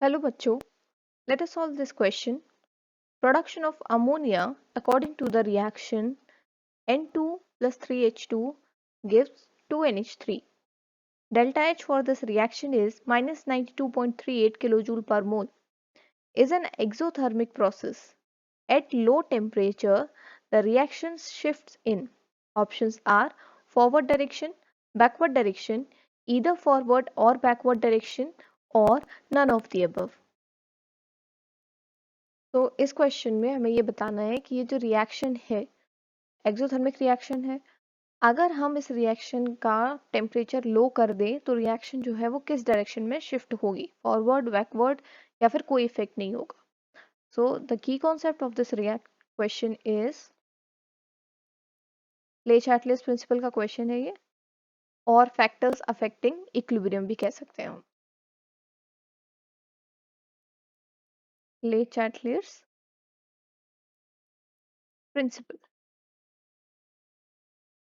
Hello बच्चों, let us solve this question. Production of ammonia according to the reaction N2 plus 3H2 gives 2NH3. Delta H for this reaction is minus 92.38 kJ per mole. Is an exothermic process. At low temperature, the reaction shifts in. Options are forward direction, backward direction, either forward or backward direction, or none of the above. तो इस question में हमें ये बताना है कि ये जो रिएक्शन है एक्सोथर्मिक रिएक्शन है। अगर हम इस रिएक्शन का टेम्परेचर लो कर दें तो रिएक्शन जो है वो किस डायरेक्शन में शिफ्ट होगी, फॉरवर्ड, बैकवर्ड या फिर कोई इफेक्ट नहीं होगा। So the key concept of this react question is ले चैटलिस प्रिंसिपल का क्वेश्चन है ये, और फैक्टर्स अफेक्टिंग इक्विलिब्रियम भी कह सकते हैं हम। ले चैटलिस principal.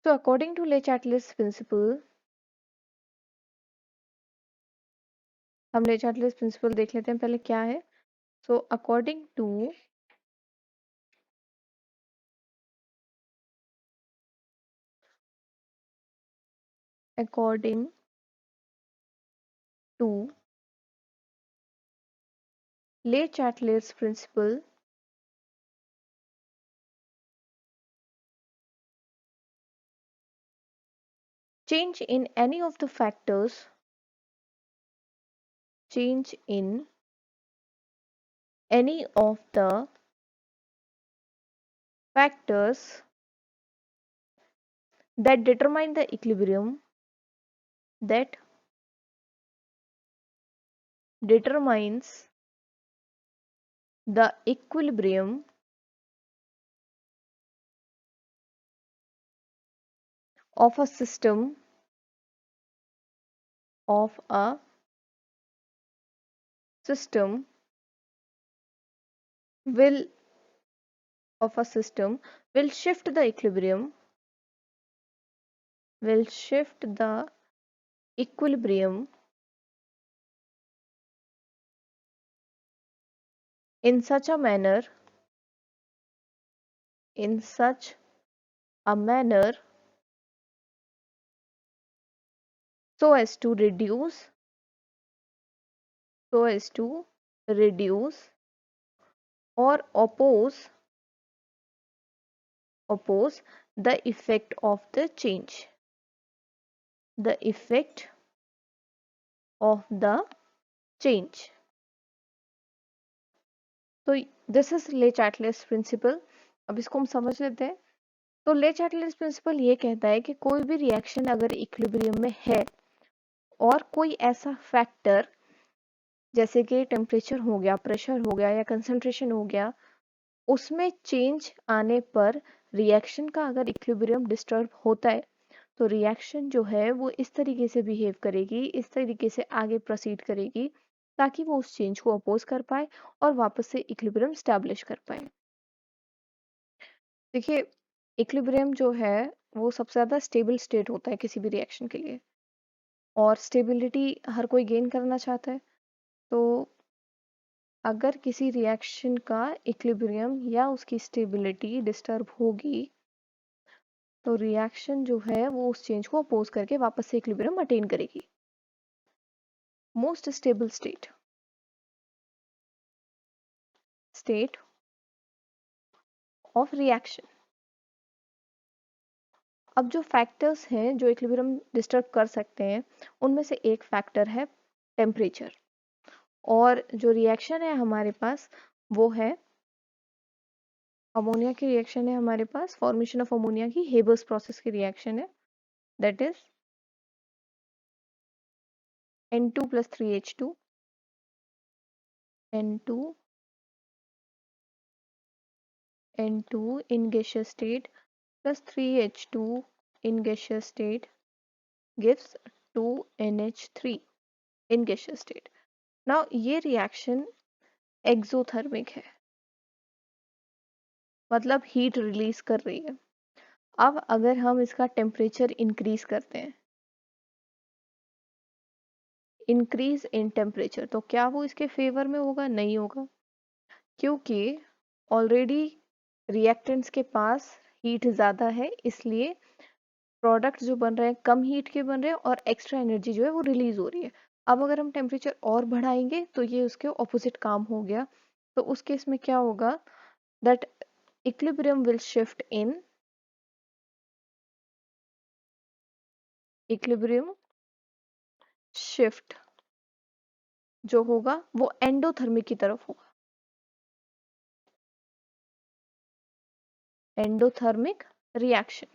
So according to Le Chatelet's principle, हम ले चैटलिस प्रिंसिपल देख लेते हैं पहले क्या है। So according to Le Chatelet's principle, change in any of the factors, change in any of the factors that determine the equilibrium, that determines the equilibrium of a system, of a system will of a system will shift the equilibrium, will shift the equilibrium in such a manner, in such a manner so as to reduce, so as to reduce or oppose the effect of the change, the effect of the change. तो this is ले चैटलिस principal. अब इसको हम समझ लेते हैं। तो ले चैटलिस प्रिंसिपल ये कहता है कि कोई भी रिएक्शन अगर इक्विलिब्रियम में है और कोई ऐसा फैक्टर जैसे कि टेम्परेचर हो गया, प्रेशर हो गया या कंसंट्रेशन हो गया, उसमें चेंज आने पर रिएक्शन का अगर इक्विलिब्रियम डिस्टर्ब होता है तो रिएक्शन जो है वो इस तरीके से बिहेव करेगी, इस तरीके से आगे प्रोसीड करेगी ताकि वो उस चेंज को अपोज कर पाए और वापस से इक्विलिब्रियम स्टैब्लिश कर पाए। देखिए, इक्विलिब्रियम जो है वो सबसे ज़्यादा स्टेबल स्टेट होता है किसी भी रिएक्शन के लिए, और स्टेबिलिटी हर कोई गेन करना चाहता है। तो अगर किसी रिएक्शन का इक्विलिब्रियम या उसकी स्टेबिलिटी डिस्टर्ब होगी तो रिएक्शन जो है वो उस चेंज को अपोज करके वापस से इक्विलिब्रियम अटेन करेगी। Most stable state of reaction. अब जो फैक्टर्स हैं जो इक्विलिब्रियम डिस्टर्ब कर सकते हैं उनमें से एक फैक्टर है टेम्परेचर, और जो रिएक्शन है हमारे पास वो है अमोनिया की रिएक्शन है हमारे पास, फॉर्मेशन ऑफ अमोनिया की हेबर्स प्रोसेस की रिएक्शन है, that is N2 plus 3H2, N2 in gaseous state plus 3H2 in gaseous state gives 2NH3 in gaseous state. Now ये रिएक्शन एक्सोथर्मिक है, मतलब हीट रिलीज कर रही है। अब अगर हम इसका टेम्परेचर इंक्रीज करते हैं, इंक्रीज इन टेम्परेचर, तो क्या वो इसके फेवर में होगा? नहीं होगा, क्योंकि ऑलरेडी रिएक्टेंट्स के पास हीट ज़्यादा है, इसलिए प्रोडक्ट जो बन रहे हैं कम हीट के बन रहे हैं और एक्स्ट्रा एनर्जी जो है वो रिलीज हो रही है। अब अगर हम टेम्परेचर और बढ़ाएंगे तो ये उसके ऑपोजिट काम हो गया। तो उस केस में क्या होगा? That equilibrium will shift in, equilibrium shift जो होगा वो एंडोथर्मिक की तरफ होगा, एंडोथर्मिक रिएक्शन।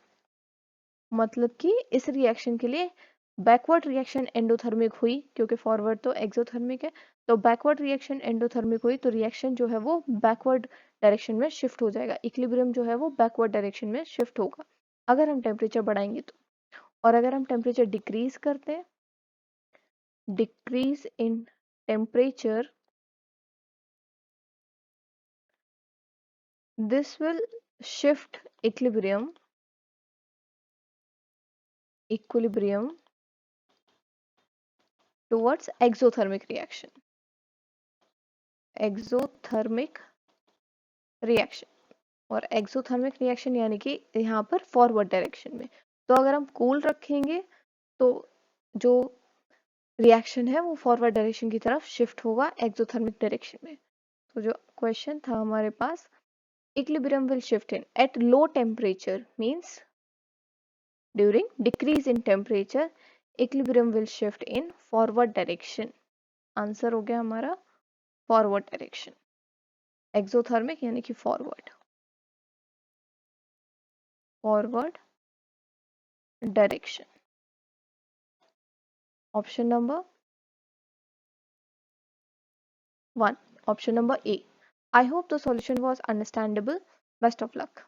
मतलब कि इस रिएक्शन के लिए बैकवर्ड रिएक्शन एंडोथर्मिक हुई, क्योंकि फॉरवर्ड तो एक्सोथर्मिक है, तो बैकवर्ड रिएक्शन एंडोथर्मिक हुई तो रिएक्शन जो है वो बैकवर्ड डायरेक्शन में शिफ्ट हो जाएगा, इक्विलिब्रियम जो है वो बैकवर्ड डायरेक्शन में शिफ्ट होगा अगर हम टेम्परेचर बढ़ाएंगे तो। और अगर हम टेम्परेचर डिक्रीज करते हैं, decrease in temperature, this will shift equilibrium towards exothermic reaction, exothermic reaction। और एक्सोथर्मिक रिएक्शन यानी कि यहाँ पर फॉरवर्ड डायरेक्शन में। तो अगर हम कूल रखेंगे तो जो रिएक्शन है वो फॉरवर्ड डायरेक्शन की तरफ शिफ्ट होगा एक्सोथर्मिक डायरेक्शन में। तो जो क्वेश्चन था हमारे पास, equilibrium will shift in at low temperature means during decrease in temperature equilibrium will shift in forward direction. Answer हो गया हमारा फॉरवर्ड डायरेक्शन, एक्सोथर्मिक यानी कि forward, forward direction. Option number 1, option number A. I hope the solution was understandable. Best of luck.